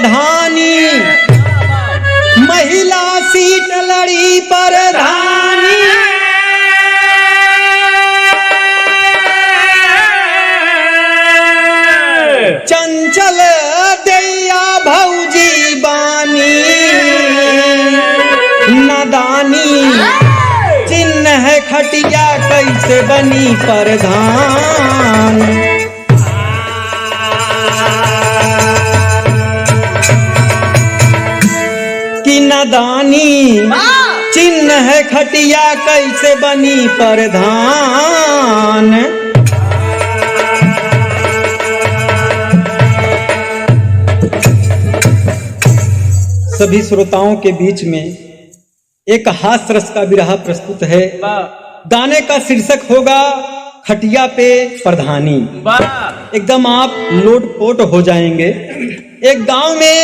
परधानी, महिला सीट लड़ी परधानी। चंचल दैया भौजी बानी, नादानी चिन्ह है खटिया कैसे बनी परधान। कि नादानी चिन्ह है खटिया कैसे बनी परधान। सभी श्रोताओं के बीच में एक हास्य रस का विरह प्रस्तुत है। गाने का शीर्षक होगा खटिया पे परधानी। एकदम आप लोटपोट हो जाएंगे। एक गांव में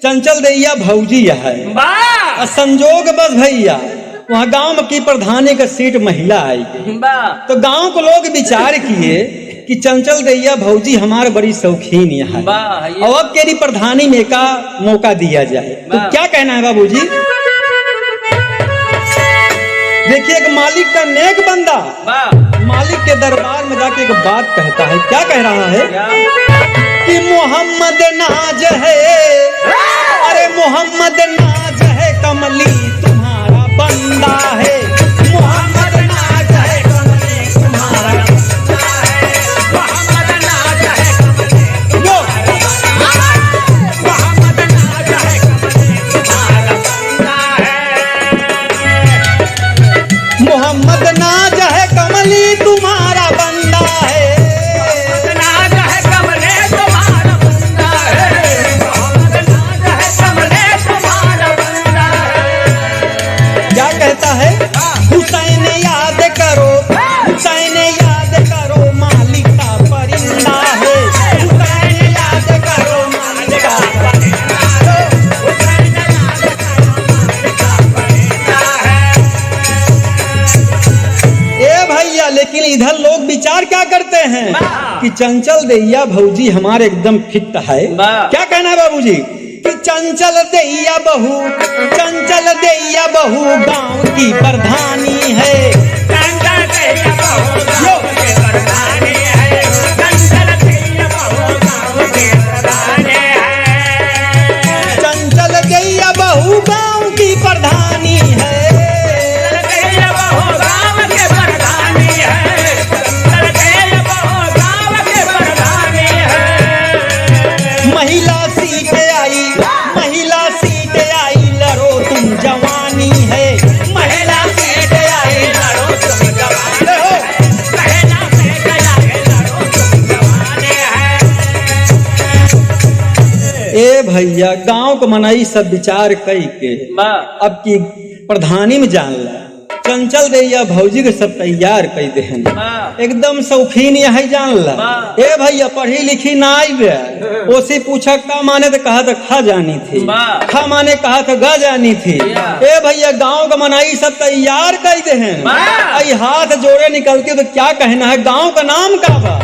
चंचल दैया भौजी है, संजोग बस भैया वहाँ गांव की प्रधानी का सीट महिला आई। तो गांव के लोग विचार किए कि चंचल दैया भौजी हमारे बड़ी शौकीन यहाँ है, और अब केरी प्रधानी में का मौका दिया जाए। तो क्या कहना है बाबूजी? देखिए, एक मालिक का नेक बंदा मालिक के दरबार में जाके एक बात कहता है। क्या कह रहा है? कि मोहम्मद नाज है, अरे मोहम्मद नाज है कमली तुम्हारा बंदा है। मोहम्मद नाज है कमली तुम्हारा बंदा है। मोहम्मद नाज है कमली, मोहम्मद नाज है कमली तुम्हारा बंदा है। मोहम्मद नाज है कमली तुम्हारा बंदा है। हुसैन याद करो, हुसैन याद करो मालिक का परिंदा है। हुसैन याद करो मालिक का परिंदा है। हुसैन याद करो मालिक का परिंदा है। ए भैया, लेकिन इधर लोग विचार क्या करते हैं कि चंचल दैया भौजी हमारे एकदम फिट है। क्या कहना है बाबूजी? कि चंचल दैया बहू, चंचल दैया बहू गांव की प्रधानी है। चंचल दैया बहू गांव की प्रधानी है। चंचल दैया बहू गांव की प्रधानी है। चंचल दैया बहू गांव की प्रधानी है। दैया बहू गांव की प्रधानी है। चंचल दैया बहू गांव की प्रधानी है। महिला सीट आई, महिला सीट आई लड़ो तुम जवानी है। महिला सीट आई लड़ो तुम जवानी हो। महिला सीट आई लड़ो तुम जवानी है। ए भैया, गांव को मनाई सब विचार कई के अब की प्रधानी में जान ला। चंचल दैया भौजी के सब तैयार कई देहन, एकदम शौकीन यही जान ला। ए भैया, पढ़ी लिखी ना आई बे, ओसी पूछा का माने तो कहा तो खा जानी थी, खा माने कहा तो गा जानी थी। ए भैया, गांव का मनाई सब तैयार कई देहन। आई हाथ जोड़े निकलती तो क्या कहना है? गांव का नाम का बा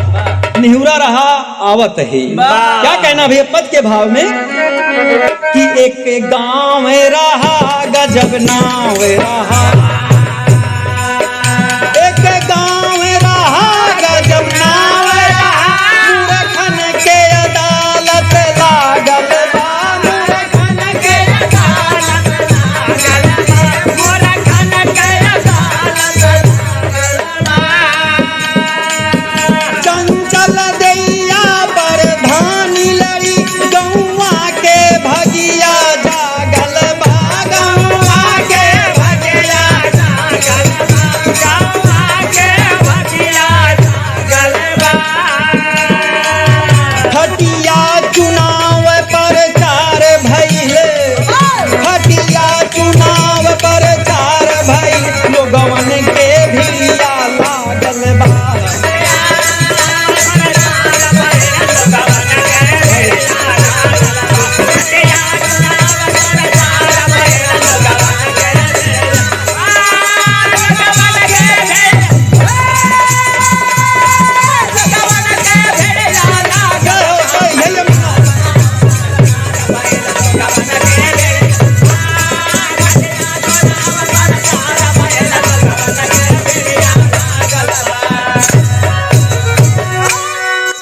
निहुरा रहा आवत ही। क्या कहना भैया पद के भाव में? कि एक गांव रहा गजब नाव रहा, एक गांव रहा गजब नाव रहा। मूर्खन के अदालत लागल बा, मूर्खन के अदालत लागल बा, मूर्खन के अदालत लागल बा। चंचल दैया प्रधानी लड़ी गौवा के भगिया जागल बा, गौवा के भगिया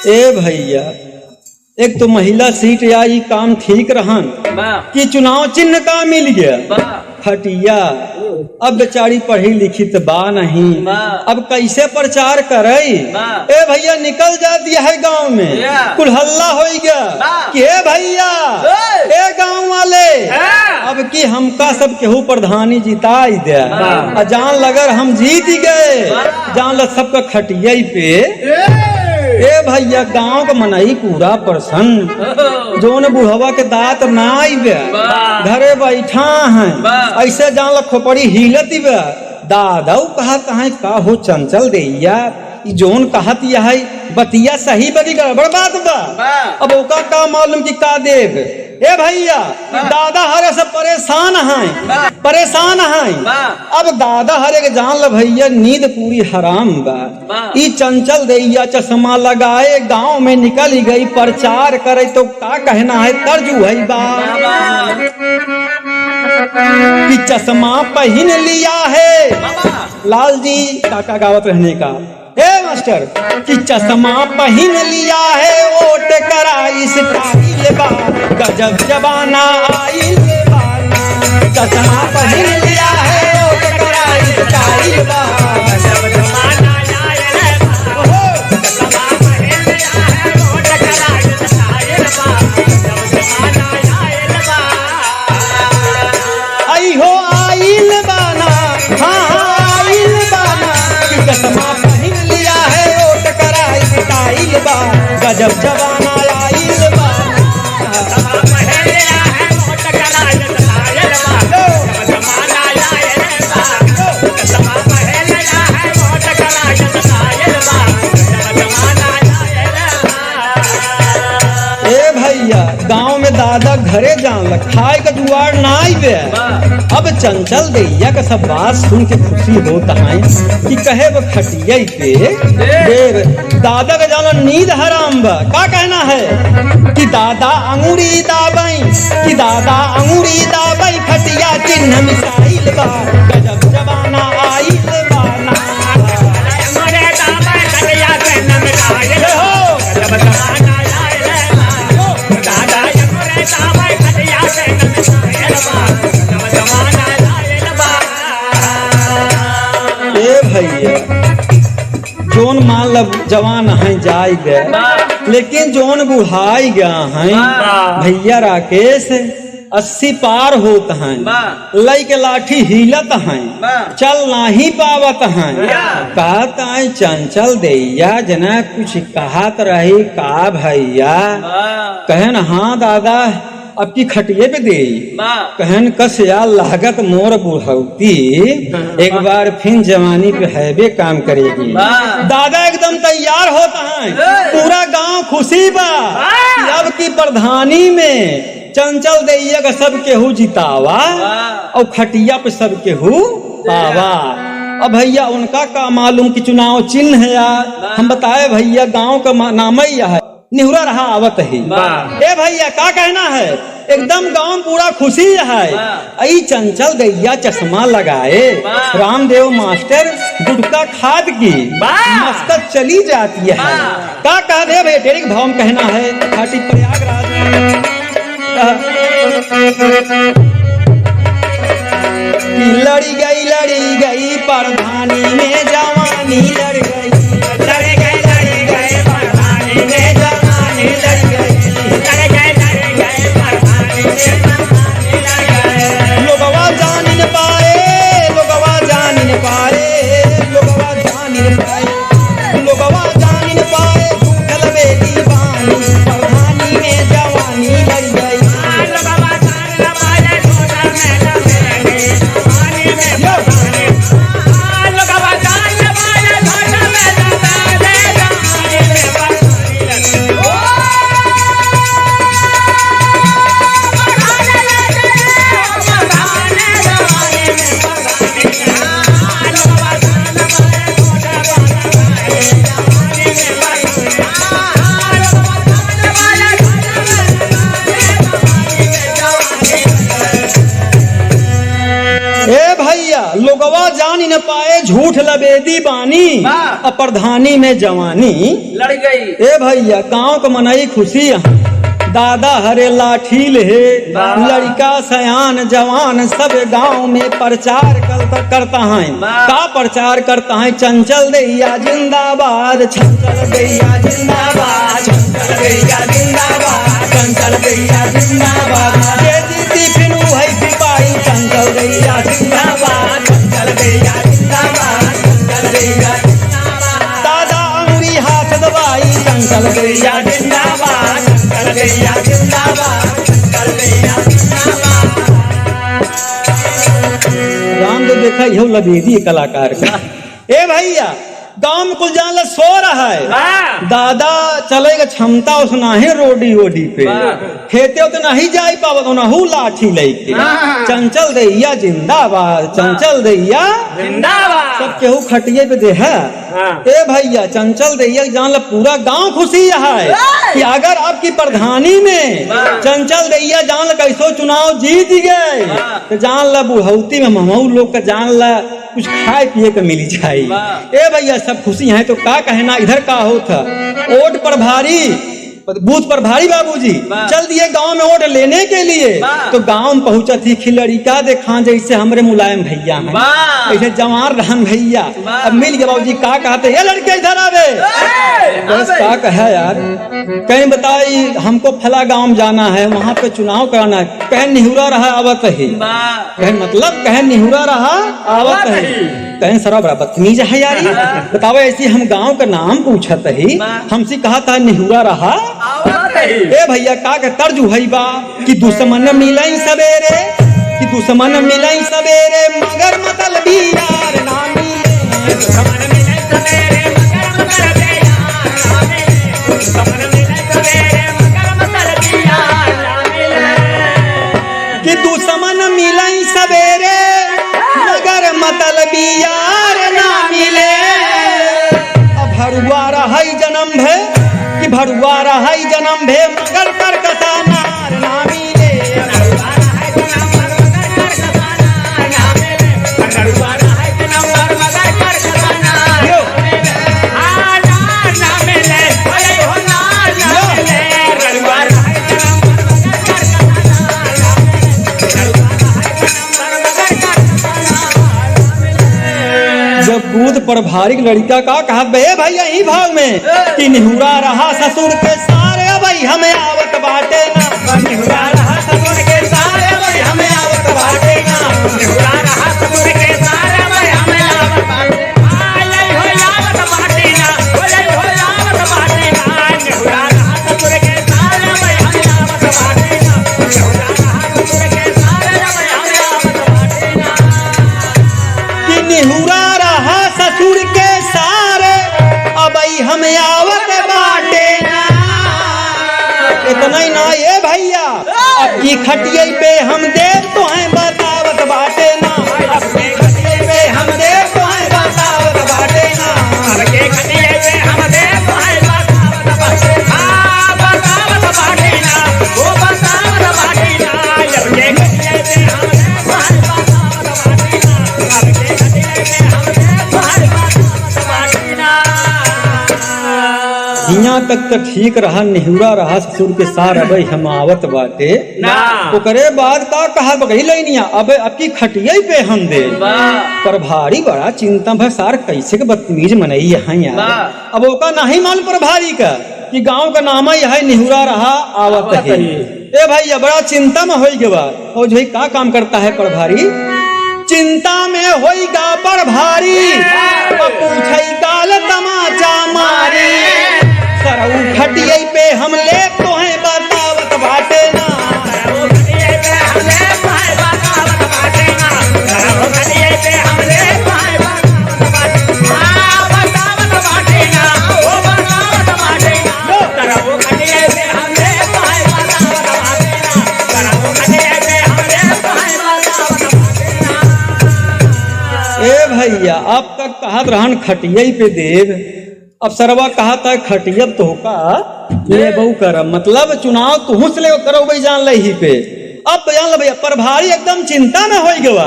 ए भैया, एक तो महिला सीट आई, काम ठीक रहन कि चुनाव चिन्ह का मिल गया खटिया। अब बेचारी पढ़ी लिखित बा नहीं, अब कैसे प्रचार करे? ए भैया निकल जाती है गांव में, कुल हल्ला हो गया कि ए भैया, ए गांव वाले, अब की हमका सब केहू प्रधानी जिताई दे। जान लगर हम जीत गए, जान लग सबका खटिया पे। ए भैया गांव का मनई पूरा प्रसन्न, जोन बुढ़वा के दांत ना आइबे, घरे बैठा है, ऐसे जान ल खोपड़ी हिलत बे। दादा कहा कहा का हो चंचल दैया, जोन कहत है बतिया सही बड़ी गड़बड़ बात बा। अब ओका का मालूम कि का देव। ए भैया दादा हरे से परेशान हैं, परेशान हैं। अब दादा हरे के जान ल भैया नींद पूरी हराम बा। ई चंचल दैया चश्मा लगाए गांव में निकल गई प्रचार करे, तो का कहना है तर्जु है बा कि चश्मा पहन लिया है लाल जी काका गावत रहने का। ए मास्टर कि चश्मा पहन लिया है, वोट कराई स्टाइल बा, गजब जमाना आइल बाना। चश्मा पहन लिया है, वोट कराई स्टाइल बा, गजब जमाना आइल बा। चश्मा पहन लिया है, वोट कराई स्टाइल बा, गजब जमाना आइल बा। आई हो आइल बाना, हाँ आइल बाना, चश्मा गजब जमाना आइल बा। ए भैया गांव में दादा घरे जान खाए का जुआर ना आइबे। अब चंचल दैया का सब बात सुन के खुशी होता है कि कहे वो खटिया पे देव दादा का जाना नींद हराम बा। का कहना है कि दादा अंगूरी दाबाई, कि दादा अंगूरी दाबाई, खटिया चिन्ह मिसाइल बा, गजब जमाना आइल बाना। ए भैया जोन मान लब जवान है जाय गए, लेकिन जोन बुढ़ाई गया है भैया राकेश 80 पार होत हैं, लई के लाठी हिलत हैं, चल नहीं पावत हैं। कहता है चंचल दैया जना कुछ कहत रही का भैया? कहन हाँ दादा अब की खटिए पे दे। कहन कस या लागत मोर बुढ़ौती एक बार फिर जवानी पे हैबे काम करेगी। दादा एकदम तैयार होता है, पूरा गांव खुशी बा। अब की प्रधानी में चंचल दैया का सब केहू जितावा और खटिया पे सब केहू पावा। अब भैया उनका का मालूम कि चुनाव चिन्ह है यार, हम बताए भैया गांव का नाम ही है, निहुरा रहा आवत ही। ए भैया का कहना है? एकदम गांव पूरा खुशी है। आई चंचल दैया चश्मा लगाए, रामदेव मास्टर गुटका खाद की मस्तक चली जाती है। का कह दे भैया तेरे भाव में कहना है घाटी प्रयागराज लड़ी गई प्रधानी में जवानी लड़ गई, लड़ गई प्रधानी में जवानी लड़ गई, लड़ गई प्रधानी में जवानी लड़ गई। लोगवा जान न पाए, लोगवा जान न पाए, लोगवा जान न पाए, लोगवा जान न पाए, झूठल बेटी बानी प्रधानी में जवानी लड़ गई। लोगवा जान न पाए, भैया लोगवा जान न पाए झूठ लबेदी बानी, अप्रधानी में जवानी लड़ गई। ए भैया गांव को मनाई खुशी, दादा हरे लाठी ले, लड़का सयान जवान सब गांव में प्रचार करता है। का प्रचार करता है? चंचल दैया जिंदाबाद, चंचल दैया जिंदाबाद, चंचल दैया जिंदाबाद, चंचल दैया जिंदाबाद। ये जीती फिनू है सिपाही, चंचल दैया जिंदाबाद, चंचल दैया जिंदाबाद, चंचल दैया जिंदाबाद। दादा अंगुरी हाथ दबाई, चंचल दैया जिंदाबाद, चंचल दैया जिंदाबाद, चंचल दैया जिंदाबाद। राम तो देखा यह लबेदी कलाकार का। ए भैया गांव में कुल जान सो रहा है, दादा चलेगा क्षमता उसना है रोडी ओडी पे, खेते तो नहीं जाई पावत नहू लाठी लेके। चंचल दैया जिंदाबाद, चंचल दैया जिंदाबाद। सब केहू खटिए पे दे है। ए भैया चंचल दैया जान ला पूरा गांव खुशी है कि अगर आपकी प्रधानी में चंचल दैया जान ला कैसो चुनाव जीत गए तो जान ला बुढ़ौती में महू लोग का जान ला कुछ खाए पिए के मिली जाए। ए भैया सब खुशी हैं तो का कहना इधर का होता वोट पर भारी, बूथ पर भारी बाबूजी चल दिए गांव में वोट लेने के लिए। तो गांव में पहुंचा थी खिलड़िका देखा जैसे हमरे मुलायम भैया हैं, ऐसे जवान रहन भैया। अब मिल गया बाबूजी का कहते ये लड़के इधर आवे, बस का कहे यार कहीं बताई हमको फला गांव जाना है, वहाँ पे चुनाव कराना है। कहे निहुरा रहा आवत ही, कहे मतलब कहे निहुरा रहा आवत ही, कहें सरा बड़ा बदतमीज है यारी। बताओ ऐसी हम गांव का नाम पूछत ही, हमसे कहा था निहुरा रहा। ए भैया का के तर्ज हुई बा कि दुश्मन मिलाई सवेरे, कि दुश्मन मिलाई सवेरे मगर मतलब यार ना मिले। दुश्मन मिलाई सवेरे मगर मतलब यार ना मिले, दुश्मन मिलाई सवेरे मगर मतलब यार ना मिले। कि दुश्मन मिलाई सवेरे मगर मतलब यार ना मिले। अब भरुआ रहा जन्म है कि भरुआ रहा जन्म भे मगर कर कथा नार ना मिले। भरुआ रहा जन्म मगर कर कथा नार ना मिले, भरुआ रहा जन्म मगर कर कथा नार ना मिले, अरे हो नार ना मिले। भरुआ रहा जन्म मगर कर कथा नार ना मिले, भरुआ रहा जन्म मगर कर कथा नार ना मिले। जब बूथ पर भारी लड़का का कहा बे भैया ही भाव में कि निहुरा रहा ससुर के सारे भाई हमें आवत बाटे ना, निहुरा रहा ससुर के सारे भाई हमें आवत बाटे ना, निहुरा रहा ससुर के सारे भाई हमें आवत बाटे ना, लई हो आवत बाटे ना, लई हो आवत बाटे ना। निहुरा रहा ससुर के सारे भाई हमें आवत बाटे ना, निहुरा रहा ससुर के सारे भाई हमें आवत बाटे ना। कि निहुरा रहा ससुर के सारे अबई हमें आवत बाटे ना। इतना ही ना ये भैया अब की खटिये पे हम देव तो हैं बतावत बाटे ना, अब के खटिये पे हम देव तो हैं बतावत बाटे ना, अब के खटिये पे हम देव तो हैं बतावत बाटे ना, बतावत बाटे ना, वो बतावत बाटे ना। अब के खटिये पे हम देव तो हैं बतावत बाटे ना, अब के खटिये पे हम देव तो हैं बतावत बाटे ना। यहाँ तक तो ठीक रहा निहुरा रहा ससुर के सार अब हम आवत बाटे ना। ओकरे बाद का कहा बगही लेनिया अब आपकी खटिये पे हम दे पर भारी बड़ा चिंता भर सार कैसे के बदतमीज मनई यहाँ यार। अब ओका नहीं मान पर भारी का कि गांव का नाम ही है निहुरा रहा आवत है। ए भैया बड़ा चिंता में हो गया और जो का काम करता है पर भारी चिंता में होइगा पर भारी पूछई काल तमाचा मारी। सरऊ खटिये पे हम ले तो हैं बतावत बाटे ना, सरऊ खटिये पे हम ले तो हैं बतावत बाटे ना, सरऊ खटिये पे हम ले तो हैं बतावत बाटे ना, बतावत बाटे ना, ओ बतावत बाटे ना। सरऊ खटिये पे हम ले तो हैं बतावत बाटे ना, सरऊ खटिये पे हम ले तो हैं बतावत बाटे ना। ए भैया अब तक कहत रहन खटिये पे देव, अब सरवा कहा था खटियब तो का ले बहु कर मतलब चुनाव तुहू से ले करो भाई जान लही पे। अब जान लो भैया प्रभारी एकदम चिंता में हो गया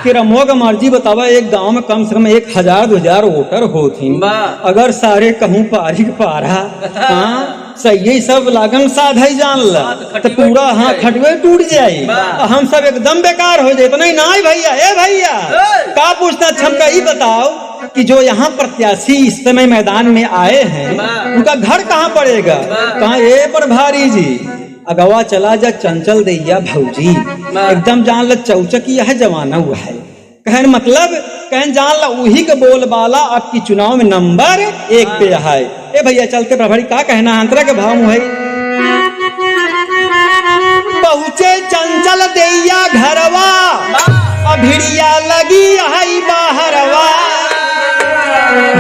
कि रमो का मर्जी बतावा, एक गांव में कम से कम 1000-2000 वोटर होती, अगर सारे कहूँ पारी पारा सही सब लागन साधा ही जान ला तो पूरा हाँ खटवे टूट जाये, हम सब एकदम बेकार हो जाए। तो नहीं भैया, ए भैया का पूछना छमका ही बताओ कि जो यहाँ प्रत्याशी इस समय मैदान में आए हैं उनका घर कहाँ पड़ेगा? कहाँ ये प्रभारी जी अगवा चला जा चंचल दैया भौजी, एकदम जान ला चौचकी है जमाना हुआ है, कहन मतलब कहन जान ला वही के बोलबाला आपकी चुनाव में नंबर 1 पे है। ए भैया चलते प्रभारी का कहना अंतरा के भाव है। पहुँचे चंचल दैया घरवा, अभिड़िया लगी है बाहरवा,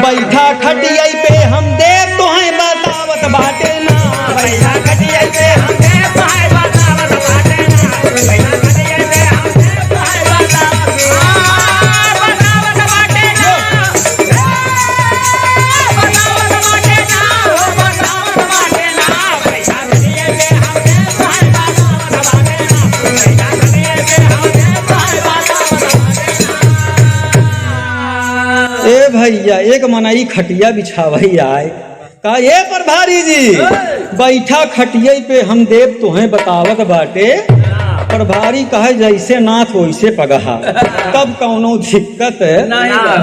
बैठा खटिया पे हम देव तो है बतावत बाटे ना, बैठा खटिया पे हम देव तो है बतावत बाटे ना, बैठा खटिया पे हम देव तो है बतावत बाटे ना, बतावत बाटे ना, बतावत बाटे ना, बैठा खटिया पे हम देव तो है बतावत बाटे ना, बैठा खटिया पे हम देव तो है बतावत बाटे ना। ए भैया एक मनाई खटिया बिछावही आए का ये प्रभारी जी बैठा खटिया पे हम देव तुम्हें बतावत बाटे। प्रभारी कहे जैसे नाथ वैसे पगहा, तब कौनो दिक्कत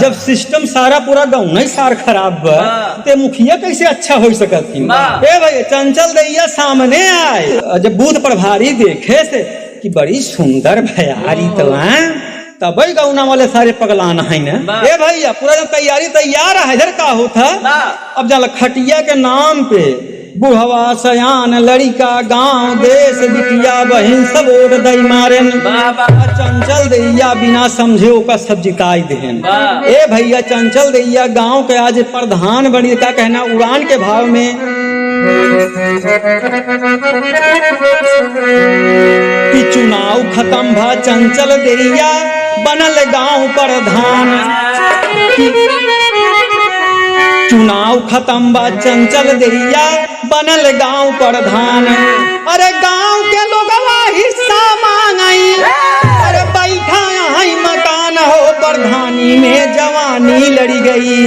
जब सिस्टम सारा पूरा गाँव नहीं सार खराब बा ते मुखिया कैसे अच्छा हो सकत थी। ए भाई चंचल दैया सामने आए, जब बूथ प्रभारी देखे से कि बड़ी सुंदर भयारी तो तब गौना वाले सारे पगलाना है ना। ए भैया पूरा तैयारी तैयार है, इधर का होता अब जान खटिया के नाम पे बुढ़वा सयान लड़िका गांव देश बिटिया बहन सब वोट दई मारेन, चंचल दैया बिना समझे ओका सब जिताई देन। ए भैया चंचल दैया गांव के आज प्रधान बनी, का कहना उड़ान के भाव में कि चुनाव खत्म भा चंचल दैया बनल गांव प्रधान, चुनाव खत्म बा चंचल दैया बनल गांव प्रधान। अरे गांव के लोगवा हिस्सा मांगई, अरे बैठा यहाँ मकान हो प्रधानी में जवानी लड़ी गई,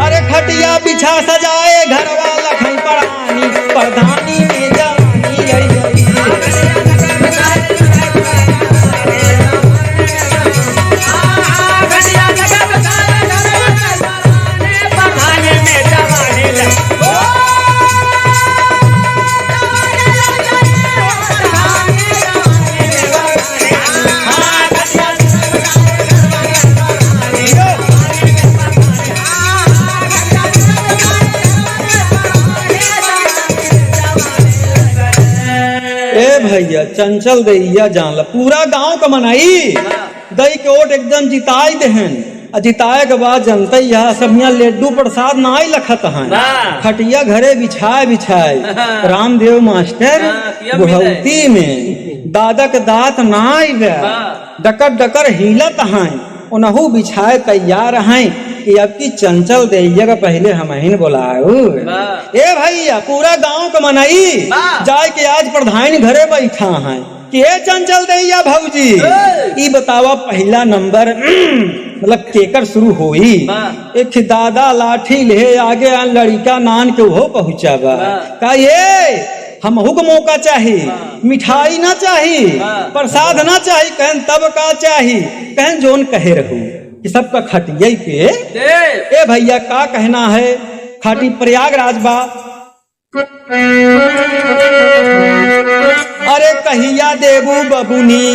अरे खटिया बिछा सजाए घरवा लखई परानी, प्रधानी में जवानी लड़ी गई। भैया चंचल दैया जान ला पूरा गांव का मनाई दई के वोट एकदम जिताई देहन, जिताए के बाद जनता यहाँ सब यहाँ लड्डू प्रसाद नाई लखत है, खटिया घरे बिछाए रामदेव मास्टर बुढ़ौती में दादा के दांत नाई डकर डकर हिलत हैं, उनहु बिछाए तैयार हैं कि अब की चंचल दैया का पहले हम ही बोलाओ। ए भैया पूरा गांव का मनाई जाए के आज प्रधान घरे बैठा है कि ए चंचल दैया भौजी ई बतावा पहला नंबर मतलब केकर शुरू होई। एक दादा लाठी ले आगे लड़का नान के वो पहुंचावा का ये हमहू को मौका चाहिए, मिठाई ना चाहिए, प्रसाद ना चाहिए, कहन तब का चाहिए, कहन जोन कहे रहू कि सबका खटिया पे। ए भैया का कहना है खाटी प्रयागराज बा, अरे कहिया देबू बबुनी,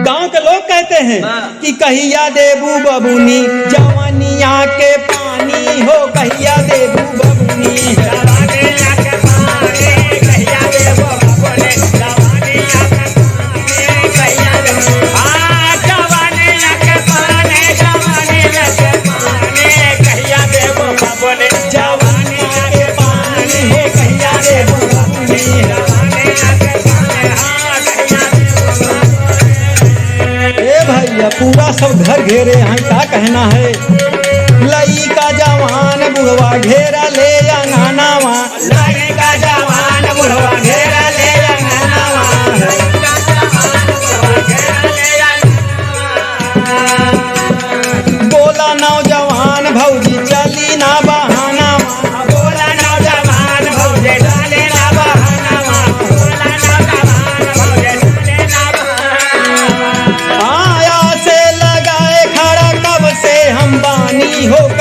गांव के लोग कहते हैं कि कहिया देबू बबुनी जवानिया के पानी हो, कहिया देबू बबुनी पूरा सब घर घेरे हैं, क्या कहना है लई का जवान बुढ़वा घेरा ले अंगनावा, लई का जवान बुढ़वा घेरा ले अंगनावा।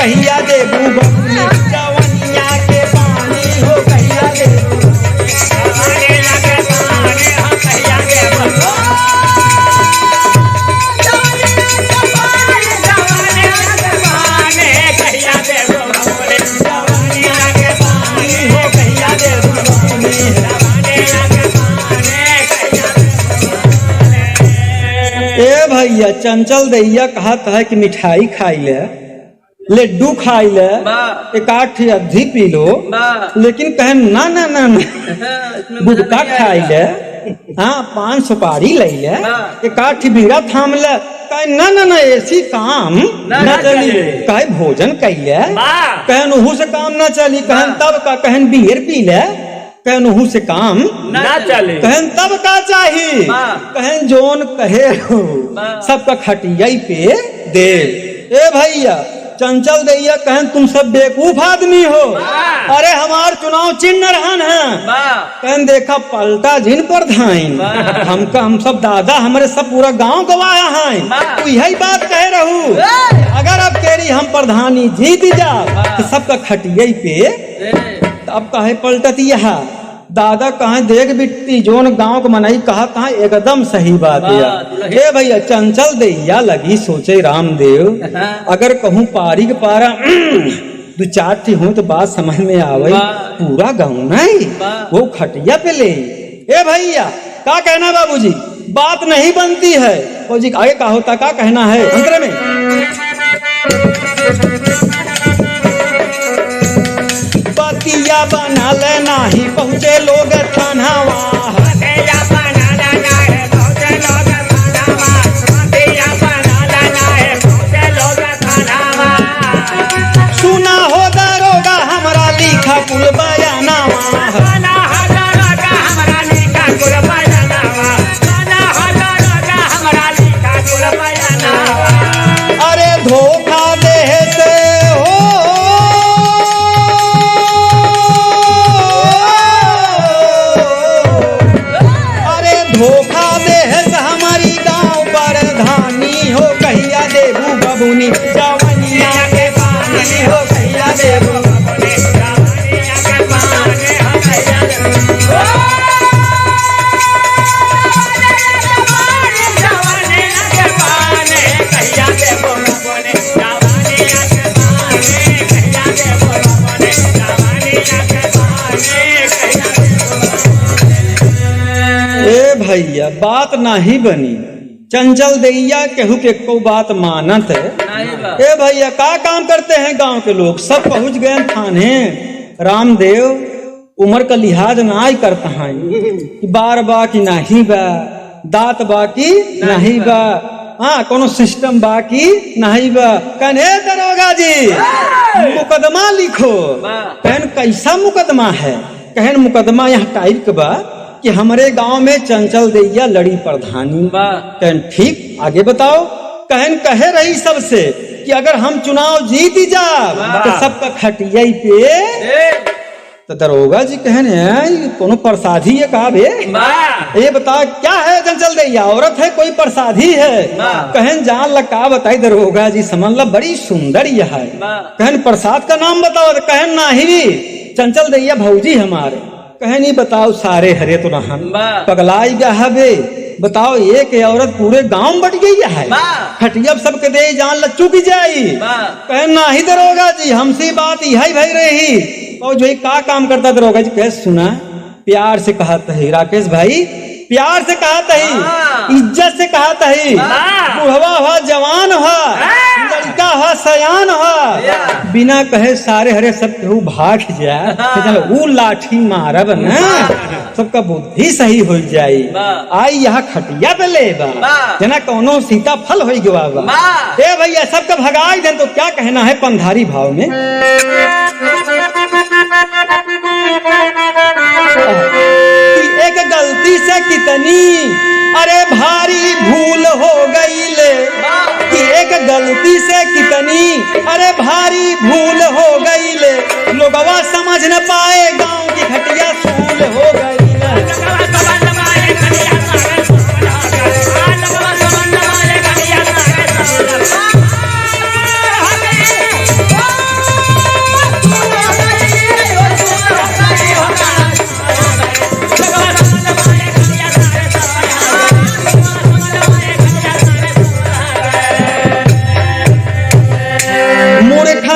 कहिया देबू बबुनी जवनिया के पानी हो कहिया देबू ए भैया चंचल दैया कहत है कि मिठाई खाई ले लड्डू खाई ले एक आठ अधी पी लो लेकिन कहे ना ना ना ना गुटखा खाई ले हाँ 5 सुपारी ले ले एक आठ बीड़ा थाम ले कहे ना ना ना ऐसी काम ना चली कहे भोजन कैले कहन ओहू से काम ना चली कहन तब का कहन बियर पी ले कहन ओहू से काम ना चले कहन तब का चाहिए कहन जोन कहे हो सबका खटिया पे दे। ए भैया चंचल दैया कहन तुम सब बेवकूफ आदमी हो अरे हमार चुनाव चिन्ह रहन है कहन देखा पलटा जिन पर धाइन हम सब दादा हमारे सब पूरा गांव गवाया है तू यही बात कहे रहू अगर अब तेरी हम प्रधानी जीत जा तो सबका खटिया पे अब कहे पलटती यहा दादा कहा देख बिट्टी जोन गांव को मनाई कहा कहा एकदम सही बात है। ए भैया चंचल दैया लगी सोचे रामदेव अगर कहूँ पारी के पारा 2-4 थी हो तो बात समझ में आवे पूरा गाँव नहीं वो खटिया पे ले। ए भैया क्या कहना बाबूजी बात नहीं बनती है बाबूजी आगे क्या होता क्या कहना है अंतरे में बतिया बना ले नाही पहुँचे लोग थानावा सुना हो दरोगा हमारा लिखा कुल बयानावा अरे धोखा देते हो धोखा दे हमारी गांव पर धानी हो कहिया देबू बबुनी जवनिया के पानी हो कहिया देबू भैया बात नहीं बनी चंचल दैया केहू के को बात मानत है। ए भैया का काम करते हैं गांव के लोग सब पहुंच गए थाने रामदेव उम्र का लिहाज ना ही करता है कि बार बा की नहीं बा दांत बाकी नहीं बा हाँ कोनो सिस्टम बाकी नहीं बा कहने दरोगा जी मुकदमा लिखो कहन कैसा मुकदमा है कहन मुकदमा यहाँ टाइप के बा कि हमारे गांव में चंचल दैया लड़ी प्रधानी कहन ठीक आगे बताओ कहन कहे रही सबसे कि अगर हम चुनाव जीत जा तो सबका खटिया पे तो दरोगा जी कहने कोनो प्रसादी है कहा बे ये बता क्या है चंचल दैया औरत है कोई प्रसादी है कहन जान लगा बताई दरोगा जी समझ ला बड़ी सुंदर यह है कहन प्रसाद का नाम बताओ कहन नाही चंचल दैया भौजी हमारे कहनी बताओ सारे हरे तो रहन पगलाई गया है बताओ एक औरत पूरे गांव बट गई है खटिया सबके दे जान ल चुक जाई कहन नाही दरोगा जी हमसे बात यही भई रही और जो का काम करता दरोगा जी कह सुना प्यार से कहा है राकेश भाई प्यार से कहा है इज्जत से कहा है बुढ़वा हुआ जवान हुआ लड़का हुआ सयान हुआ बिना कहे सारे हरे सब केहू भाग जाए वो लाठी मारब न सबका बुद्धि सही हो जाई आई यहाँ खटिया पे ले जना कोनो सीता फल हो गवा ए भैया सबका भगाई दे तो क्या कहना है पंधारी भाव में एक गलती से कितनी अरे भारी भूल हो गई ले कि एक गलती से कितनी अरे भारी भूल हो गई ले लोगवा समझ न पाए गांव की खटिया सूल हो गई ले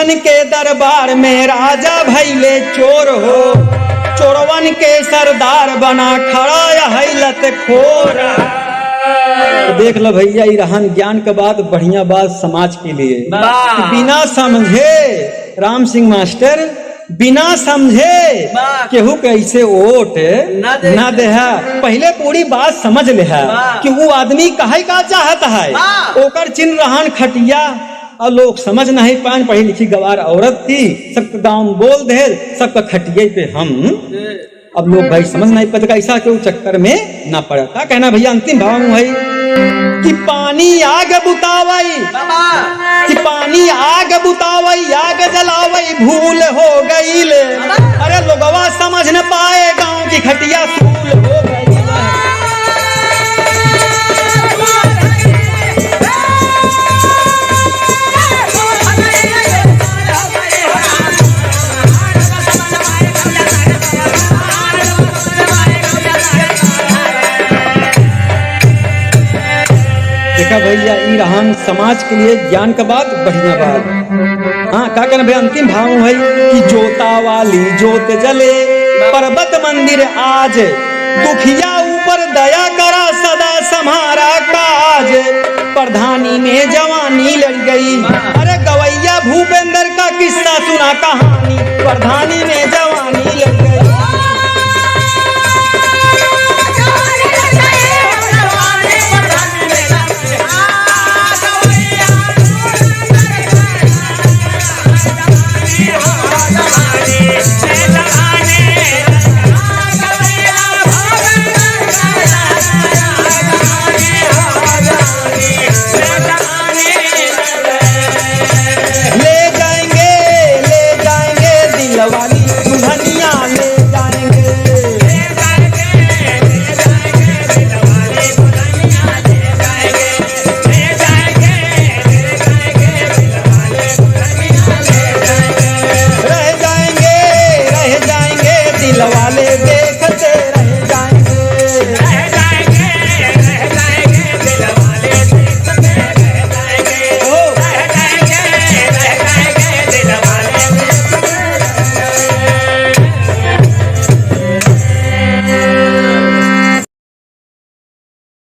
चोरवन के दरबार में राजा भैले चोर हो, चोरवन के सरदार बना खड़ा है लतखोर। देख लो भैया, ये रहन ज्ञान का बात, बढ़िया बात समाज के लिए। बिना समझे राम सिंह मास्टर, बिना समझे केहू कैसे वोट ना दे है। पहले पूरी बात समझ ले है कि वो आदमी काहे का चाहता है। ओकर चिन्ह रहन खटिया, और लोग समझ नहीं पान, पढ़ी लिखी गवार औरत थी, सबका गाँव बोल दे, सबका खटिए पे हम। अब लोग भाई समझ नहीं पाते, ऐसा क्यों चक्कर में ना पड़ा। क्या कहना भैया अंतिम भाव में भाई कि पानी आग बुतावई, कि पानी आग बुतावई, आग जलावई भूल हो गई ले। अरे लोगवा समझ न पाए, गांव की खटिया सूल हो गई। देखा भैया, ई रहन समाज के लिए ज्ञान का बात, बढ़िया बात। हाँ, क्या कहना भैया अंतिम भाव है कि जोता वाली जोत जले, पर्वत मंदिर आज, दुखिया ऊपर दया करा, सदा समारा काज। प्रधानी में जवानी लड़ गई, अरे गवैया भूपेंद्र का किस्सा सुना कहानी। प्रधानी में